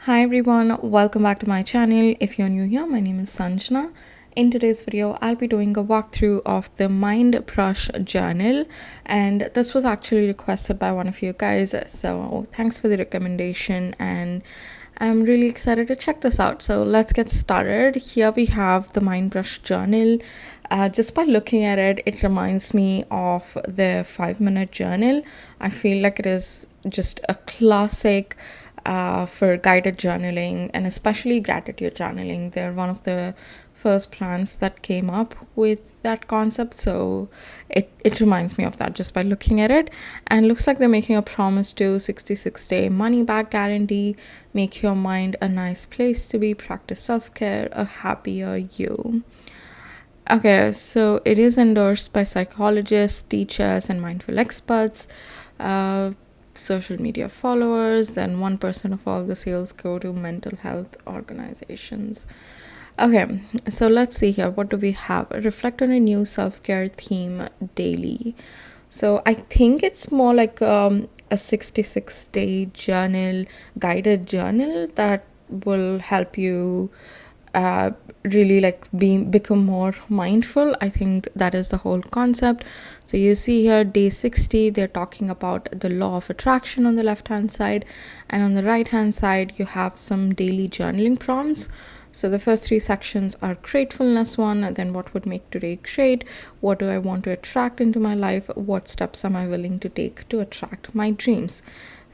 Hi everyone, welcome back to my channel. If you're new here, my name is Sanjana. In today's video, I'll be doing a walkthrough of the Mindbrush journal, and this was actually requested by one of you guys. So thanks for the recommendation, and I'm really excited to check this out. So let's get started. Here we have the Mindbrush journal. Just by looking at it, it reminds me of the 5-minute journal. I feel like it is just a classic for guided journaling and especially gratitude journaling. They're one of the first brands that came up with that concept, so it reminds me of that just by looking at it. And looks like they're making a promise to 66-day money back guarantee, make your mind a nice place to be, practice self-care, a happier you. Okay, so it is endorsed by psychologists, teachers, and mindful experts, social media followers. Then 1% of all the sales go to mental health organizations. Okay, so let's see here. What do we have? Reflect on a new self-care theme daily. So I think it's more like a 66-day journal, guided journal that will help you uh, really like become more mindful. I think that is the whole concept. So you see here day 60, they're talking about the law of attraction on the left hand side, and on the right hand side you have some daily journaling prompts. So the first three sections are gratefulness one, and then what would make today great, what do I want to attract into my life, what steps am I willing to take to attract my dreams,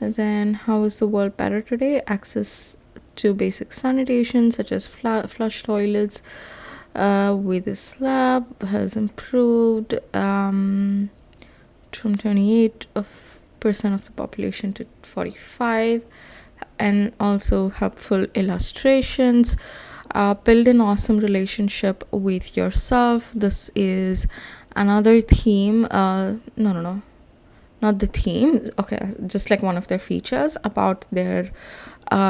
and then how is the world better today, access to basic sanitation such as flush toilets with a slab has improved from 28% of the population to 45, and also helpful illustrations. Build an awesome relationship with yourself. This is another theme. No, not the theme. Okay, just like one of their features about their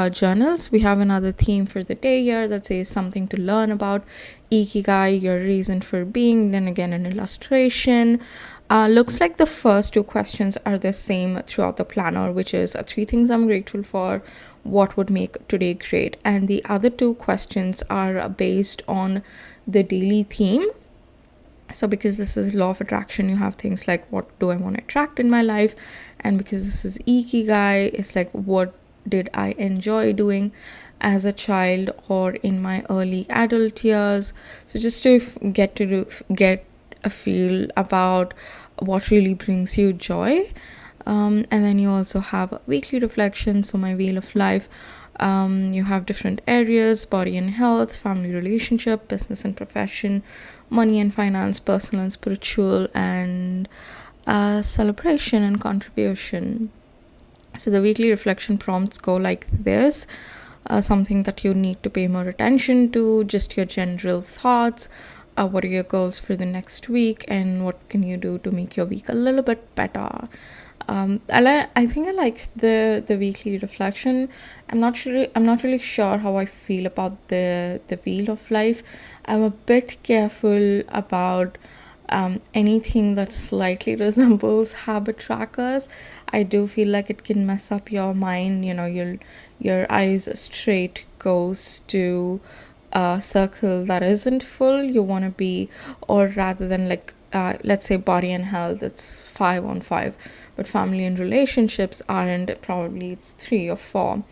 journals. We have another theme for the day here that says something to learn about, ikigai, your reason for being. Then again, an illustration. Looks like the first two questions are the same throughout the planner, which is three things I'm grateful for, what would make today great, and the other two questions are based on the daily theme. So because this is law of attraction, you have things like what do I want to attract in my life, and because this is ikigai, it's like what did I enjoy doing as a child or in my early adult years. So just to get a feel about what really brings you joy. And then you also have weekly reflection, so my wheel of life. You have different areas: body and health, family relationship, business and profession, money and finance, personal and spiritual, and celebration and contribution. So the weekly reflection prompts go like this. Something that you need to pay more attention to, just your general thoughts. What are your goals for the next week, and what can you do to make your week a little bit better? I think I like the weekly reflection. I'm not really sure how I feel about the wheel of life. I'm a bit careful about anything that slightly resembles habit trackers. I do feel like it can mess up your mind. Your eyes straight goes to a circle that isn't full you want to be, or rather than like let's say body and health, it's 5 on 5, but family and relationships aren't, probably it's 3 or 4.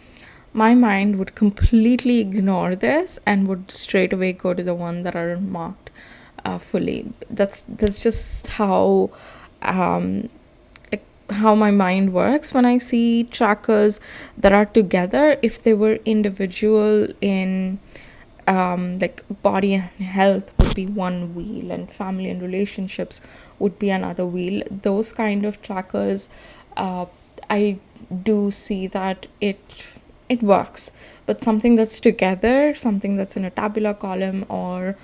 My mind would completely ignore this and would straight away go to the one that are marked fully. That's just um, how my mind works when I see trackers that are together. If they were individual in like body and health would be one wheel and family and relationships would be another wheel, those kind of trackers, I do see that it works. But something that's together, something that's in a tabular column, or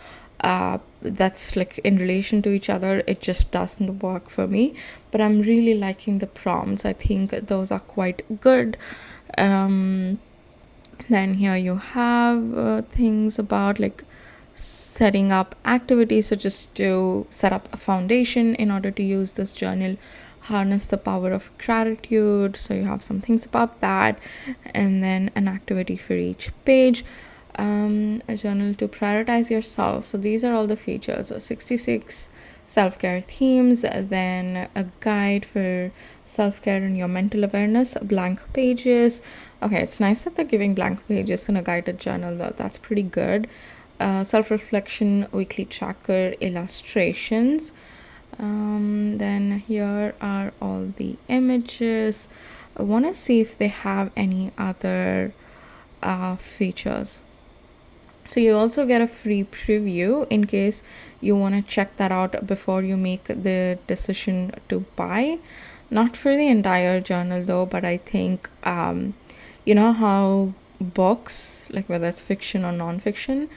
that's like in relation to each other, it just doesn't work for me. But I'm really liking the prompts. I think those are quite good. Then here you have things about like setting up activities. So just to set up a foundation in order to use this journal, harness the power of gratitude. So you have some things about that, and then an activity for each page. A journal to prioritize yourself. So these are all the features. So 66 self-care themes, then a guide for self-care and your mental awareness, blank pages. Okay, it's nice that they're giving blank pages in a guided journal though. That's pretty good. Self-reflection, weekly tracker, illustrations. Then here are all the images. I want to see if they have any other features. So you also get a free preview in case you want to check that out before you make the decision to buy. Not for the entire journal though, but I think you know how books, like whether it's fiction or non-fiction,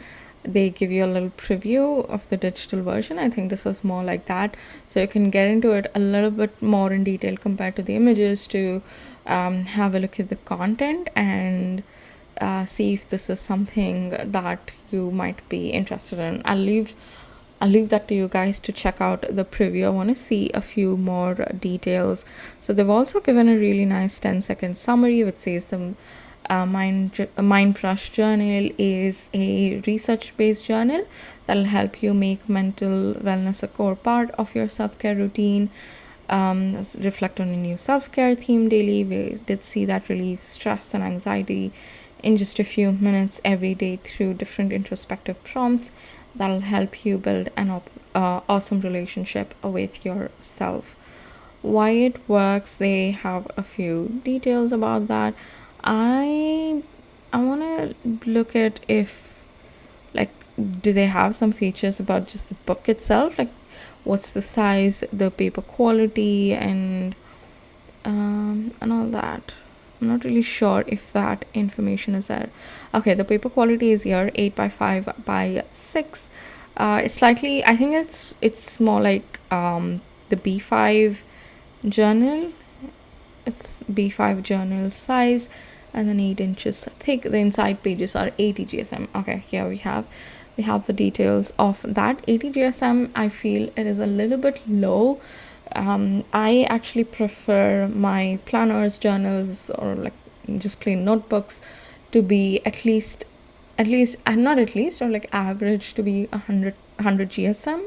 they give you a little preview of the digital version. I think this is more like that, so you can get into it a little bit more in detail compared to the images to have a look at the content and see if this is something that you might be interested in. I'll leave that to you guys to check out the preview. I want to see a few more details. So they've also given a really nice 10-second summary which says the Mindbrush journal is a research-based journal that'll help you make mental wellness a core part of your self-care routine. Reflect on a new self-care theme daily. We did see that relieve stress and anxiety in just a few minutes every day through different introspective prompts that'll help you build an awesome relationship with yourself. Why it works, they have a few details about that. I want to look at if, like, do they have some features about just the book itself, like what's the size, the paper quality, and all that. I'm not really sure if that information is there. Okay, the paper quality is here, 8x5x6. It's slightly, I think it's more like the B5 journal. It's B5 journal size, and then 8 inches thick. The inside pages are 80 GSM. Okay, here we have the details of that. 80 GSM, I feel it is a little bit low. I actually prefer my planners, journals, or like just plain notebooks to be at least not at least, or like average to be 100 GSM.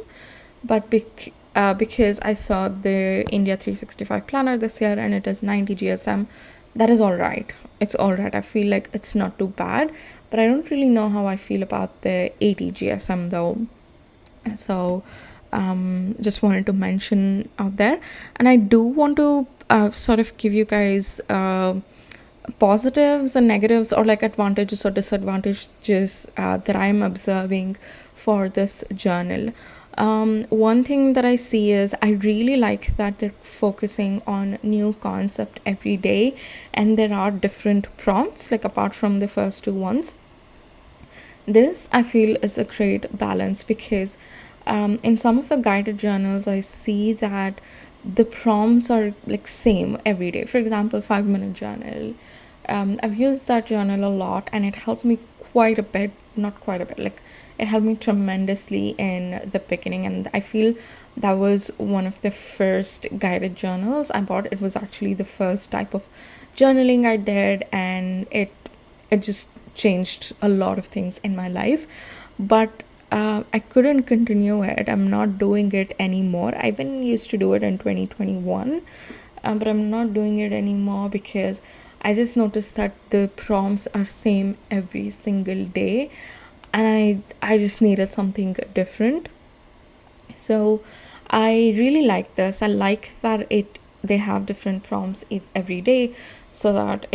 But because I saw the India 365 planner this year and it is 90 GSM, that is all right. It's all right. I feel like it's not too bad, but I don't really know how I feel about the 80 GSM though. So just wanted to mention out there. And I do want to sort of give you guys positives and negatives, or like advantages or disadvantages that I'm observing for this journal. One thing that I see is I really like that they're focusing on new concept every day, and there are different prompts, like apart from the first two ones. This I feel is a great balance because in some of the guided journals I see that the prompts are like same every day. For example, 5-minute journal. I've used that journal a lot and it helped me quite a bit, not quite a bit, like it helped me tremendously in the beginning, and I feel that was one of the first guided journals I bought. It was actually the first type of journaling I did, and it just changed a lot of things in my life. But I couldn't continue it. I'm not doing it anymore. I've been used to do it in 2021, but I'm not doing it anymore because I just noticed that the prompts are same every single day, and I just needed something different. So I really like this. I like that they have different prompts every day, so that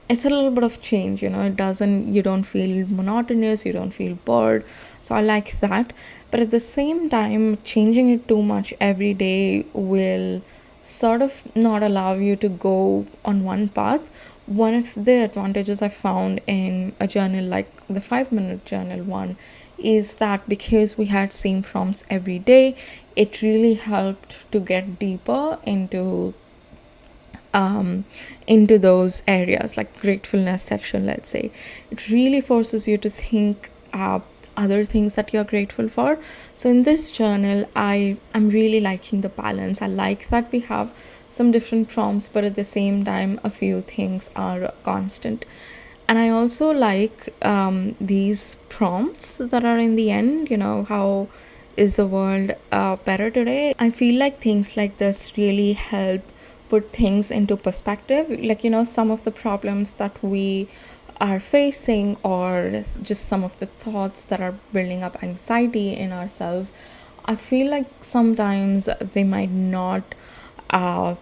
it's a little bit of change. You don't feel monotonous, you don't feel bored. So I like that. But at the same time, changing it too much every day will sort of not allow you to go on one path. One of the advantages I found in a journal like the 5-minute journal one is that because we had same prompts every day, it really helped to get deeper into those areas, like gratefulness section, let's say. It really forces you to think other things that you're grateful for. So in this journal, I'm really liking the balance. I like that we have some different prompts, but at the same time a few things are constant. And I also like these prompts that are in the end, how is the world better today. I feel like things like this really help put things into perspective, like some of the problems that we are facing, or just some of the thoughts that are building up anxiety in ourselves. I feel like sometimes they might not uh,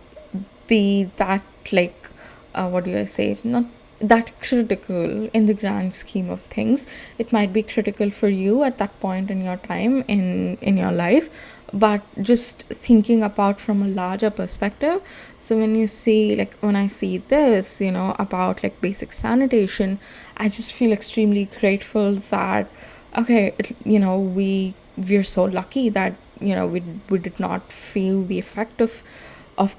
be that, like, what do I say, not that critical in the grand scheme of things. It might be critical for you at that point in your time in your life, but just thinking about from a larger perspective. So when I see this, about like basic sanitation, I just feel extremely grateful that, okay, we're so lucky that we did not feel the effect of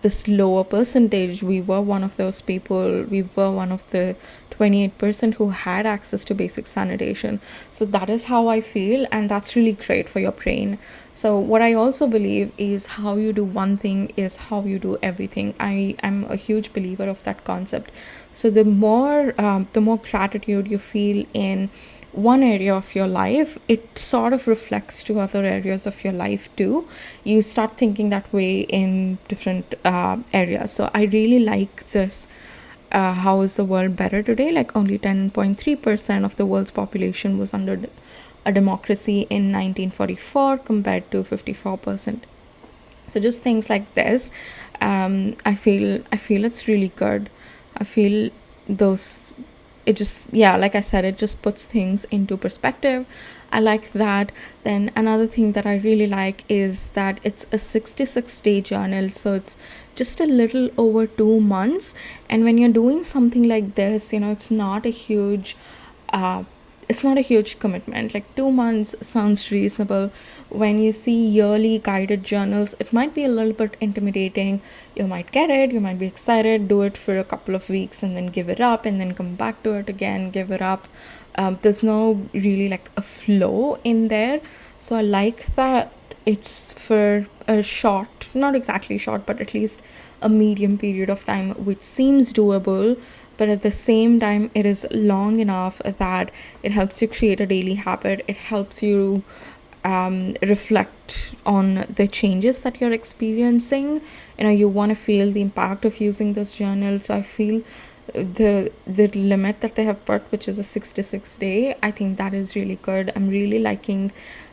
this lower percentage. We were one of those people. We were one of the 28% who had access to basic sanitation. So that is how I feel, and that's really great for your brain. So what I also believe is, how you do one thing is how you do everything. I am a huge believer of that concept. So the more gratitude you feel in one area of your life, it sort of reflects to other areas of your life too. You start thinking that way in different areas. So I really like this. How is the world better today? Like, only 10.3% of the world's population was under a democracy in 1944 compared to 54%. So just things like this, I feel it's really good. I feel those, it just, yeah, like I said, it just puts things into perspective. I like that. Then another thing that I really like is that it's a 66-day journal, so it's just a little over 2 months. And when you're doing something like this, uh, it's not a huge commitment. Like, 2 months sounds reasonable. When you see yearly guided journals, it might be a little bit intimidating. You might get it, you might be excited, do it for a couple of weeks and then give it up, and then come back to it again, give it up. There's no really like a flow in there. So I like that it's for a short, not exactly short, but at least a medium period of time, which seems doable, but at the same time it is long enough that it helps you create a daily habit. It helps you reflect on the changes that you're experiencing. You want to feel the impact of using this journal. So I feel the limit that they have put, which is a 66-day, I think that is really good. I'm really liking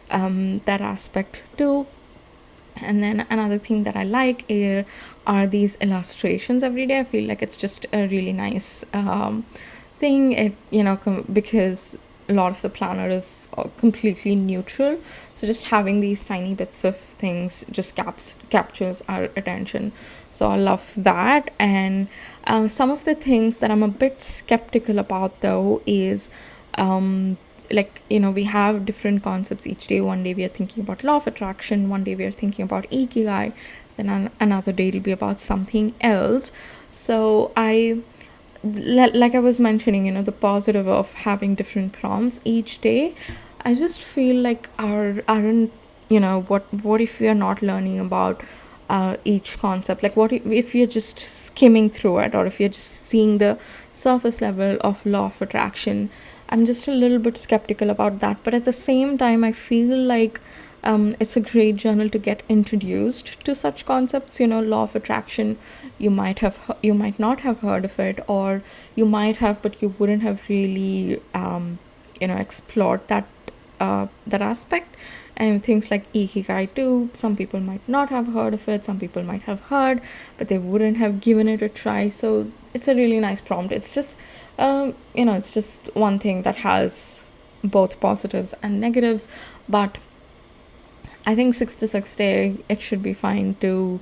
that aspect too. And then another thing that I like are these illustrations every day. I feel like it's just a really nice thing. Because a lot of the planner is completely neutral, so just having these tiny bits of things just captures our attention. So I love that. And some of the things that I'm a bit skeptical about, though, is we have different concepts each day. One day we are thinking about law of attraction, one day we are thinking about ikigai, then another day it'll be about something else. So like I was mentioning, the positive of having different prompts each day. I just feel like aren't what if we are not learning about each concept? Like, what if you're just skimming through it, or if you're just seeing the surface level of law of attraction? I'm just a little bit skeptical about that. But at the same time, I feel like it's a great journal to get introduced to such concepts. Law of attraction, you might not have heard of it, or you might have, but you wouldn't have really explored that aspect. And things like ikigai too, some people might not have heard of it, some people might have heard, but they wouldn't have given it a try. So it's a really nice prompt. It's just it's just one thing that has both positives and negatives. But I think 66-day, it should be fine to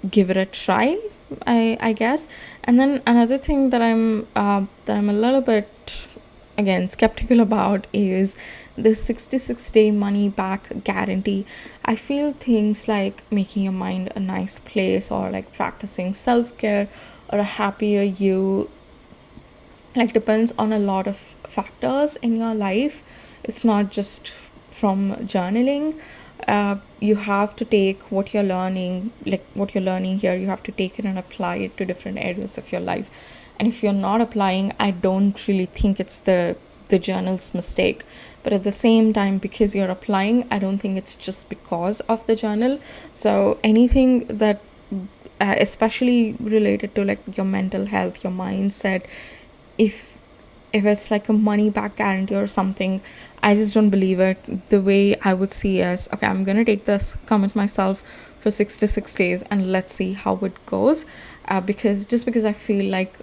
give it a try, I guess. And then another thing that I'm a little bit, again, skeptical about is the 66-day money back guarantee. I feel things like making your mind a nice place, or like practicing self-care, or a happier you, like, depends on a lot of factors in your life. it's not just from journaling. You have to take what you're learning, like what you're learning here, you have to take it and apply it to different areas of your life. And if you're not applying, I don't really think it's the journal's mistake. But at the same time, because you're applying, I don't think it's just because of the journal. So anything that especially related to like your mental health, your mindset, if it's like a money back guarantee or something, I just don't believe it. The way I would see is, okay, I'm gonna take this, commit myself for 66 days and let's see how it goes. Because I feel like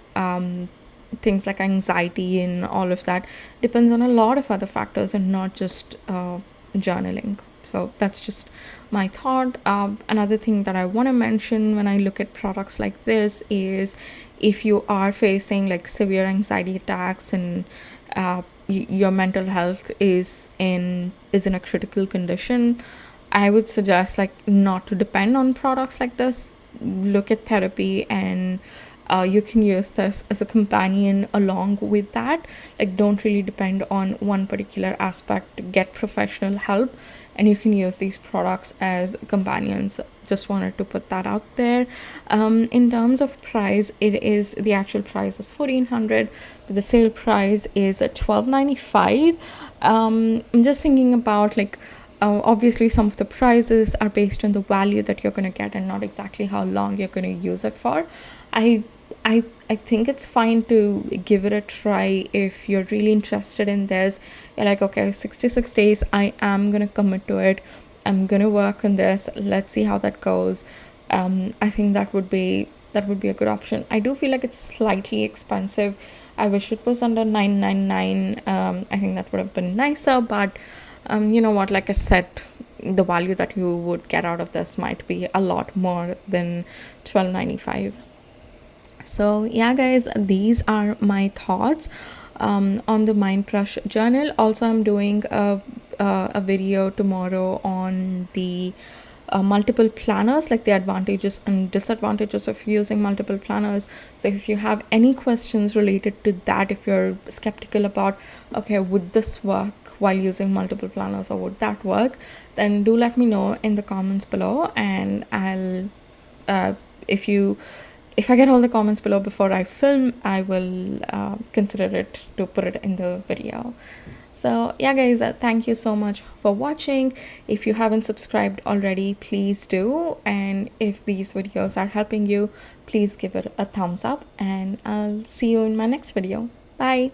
things like anxiety and all of that depends on a lot of other factors and not just journaling. So that's just my thought. Another thing that I want to mention when I look at products like this is, if you are facing like severe anxiety attacks and your mental health is in a critical condition, I would suggest like not to depend on products like this. Look at therapy, and you can use this as a companion along with that. Like, don't really depend on one particular aspect. Get professional help, and you can use these products as companions. Just wanted to put that out there. In terms of price, the actual price is 1400, but the sale price is at 1295. I'm just thinking about like, obviously some of the prices are based on the value that you're going to get and not exactly how long you're going to use it for. I think it's fine to give it a try if you're really interested in this. You're like, okay, 66 days, I am gonna commit to it, I'm gonna work on this, let's see how that goes. I think that would be a good option. I do feel like it's slightly expensive. I wish it was under 999. I think that would have been nicer, but you know what, like I said, the value that you would get out of this might be a lot more than 1295. So yeah, guys, these are my thoughts on the Mindbrush journal. Also, I'm doing a video tomorrow on the multiple planners, like the advantages and disadvantages of using multiple planners. So if you have any questions related to that, if you're skeptical about, okay, would this work while using multiple planners or would that work, then do let me know in the comments below, and I'll if I get all the comments below before I film, I will consider it to put it in the video. So yeah, guys, thank you so much for watching. If you haven't subscribed already, please do, and if these videos are helping you, please give it a thumbs up, and I'll see you in my next video. Bye.